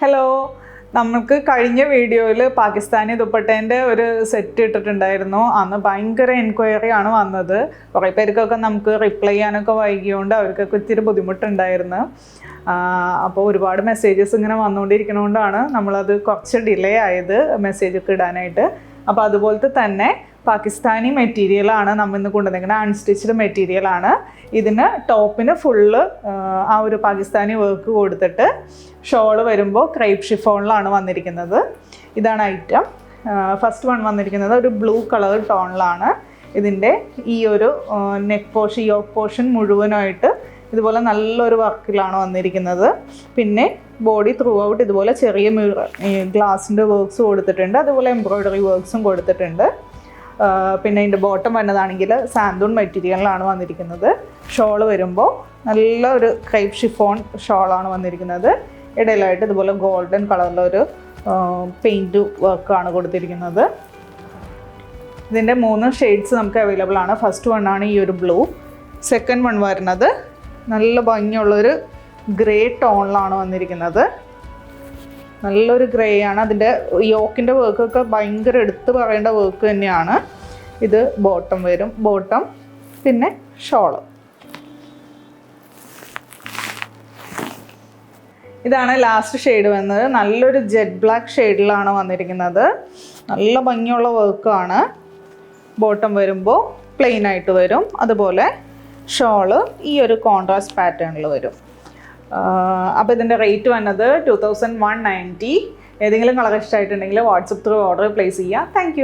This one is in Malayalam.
ഹലോ, നമുക്ക് കഴിഞ്ഞ വീഡിയോയിൽ പാകിസ്ഥാനി ദുപ്പട്ടേൻ്റെ ഒരു സെറ്റ് ഇട്ടിട്ടുണ്ടായിരുന്നു. അന്ന് ഭയങ്കര എൻക്വയറി ആണ് വന്നത്. കുറേ പേർക്കൊക്കെ നമുക്ക് റിപ്ലൈ ചെയ്യാനൊക്കെ വൈകിയോണ്ട് അവർക്കൊക്കെ ഇത്തിരി ബുദ്ധിമുട്ടുണ്ടായിരുന്നു. അപ്പോൾ ഒരുപാട് മെസ്സേജസ് ഇങ്ങനെ വന്നുകൊണ്ടിരിക്കുന്നതുകൊണ്ടാണ് നമ്മളത് കുറച്ച് ഡിലേ ആയത് മെസ്സേജൊക്കെ ഇടാനായിട്ട്. അപ്പോൾ അതുപോലത്തെ തന്നെ പാകിസ്ഥാനി മെറ്റീരിയലാണ് നമ്മൾ ഇന്ന് കൊണ്ടുവന്നിരിക്കുന്നത്. അൺസ്റ്റിച്ച്ഡ് മെറ്റീരിയലാണ്. ഇതിന് ടോപ്പിന് ഫുള്ള് ആ ഒരു പാകിസ്ഥാനി വർക്ക് കൊടുത്തിട്ട് ഷോള് വരുമ്പോൾ ക്രൈപ്പ് ഷിഫോണിലാണ് വന്നിരിക്കുന്നത്. ഇതാണ് ഐറ്റം. ഫസ്റ്റ് വൺ വന്നിരിക്കുന്നത് ഒരു ബ്ലൂ കളർ ടോണിലാണ്. ഇതിൻ്റെ ഈ ഒരു നെക്ക് പോർഷൻ, യോക്ക് പോർഷൻ മുഴുവനായിട്ട് ഇതുപോലെ നല്ലൊരു വർക്കിലാണ് വന്നിരിക്കുന്നത്. പിന്നെ ബോഡി ത്രൂ ഔട്ട് ഇതുപോലെ ചെറിയ ഗ്ലാസിൻ്റെ വർക്ക്സ് കൊടുത്തിട്ടുണ്ട്. അതുപോലെ എംബ്രോയ്ഡറി വർക്ക്സും കൊടുത്തിട്ടുണ്ട്. പിന്നെ ഇതിൻ്റെ ബോട്ടം വന്നതാണെങ്കിൽ സാന്തൂൺ മെറ്റീരിയലിലാണ് വന്നിരിക്കുന്നത്. ഷോള് വരുമ്പോൾ നല്ല ഒരു ക്രൈപ്പ് ഷിഫോൺ ഷോളാണ് വന്നിരിക്കുന്നത്. ഇടയിലായിട്ട് ഇതുപോലെ ഗോൾഡൻ കളറിലൊരു പെയിൻറ്റ് വർക്കാണ് കൊടുത്തിരിക്കുന്നത്. ഇതിൻ്റെ 3 ഷെയ്ഡ്സ് നമുക്ക് അവൈലബിൾ ആണ്. ഫസ്റ്റ് വൺ ആണ് ഈ ഒരു ബ്ലൂ. സെക്കൻഡ് വൺ വരുന്നത് നല്ല ഭംഗിയുള്ളൊരു ഗ്രേ ടോണിലാണ് വന്നിരിക്കുന്നത്. നല്ലൊരു ഗ്രേ ആണ്. അതിൻ്റെ യോക്കിൻ്റെ വർക്കൊക്കെ ഭയങ്കര എടുത്ത് പറയേണ്ട വർക്ക് തന്നെയാണ്. ഇത് ബോട്ടം വരും, ബോട്ടം പിന്നെ ഷോള്. ഇതാണ് ലാസ്റ്റ് ഷെയ്ഡ് വന്നത്. നല്ലൊരു ജെറ്റ് ബ്ലാക്ക് ഷെയ്ഡിലാണ് വന്നിരിക്കുന്നത്. നല്ല ഭംഗിയുള്ള വർക്കാണ്. ബോട്ടം വരുമ്പോൾ പ്ലെയിൻ ആയിട്ട് വരും. അതുപോലെ ഷോള് ഈ ഒരു കോൺട്രാസ്റ്റ് പാറ്റേണിൽ വരും. അപ്പോൾ ഇതിൻ്റെ റേറ്റ് വന്നത് 2190. ഏതെങ്കിലും കളർ ഇഷ്ടമായിട്ടുണ്ടെങ്കിൽ വാട്സപ്പ് ത്രൂ ഓർഡർ പ്ലേസ് ചെയ്യുക. താങ്ക്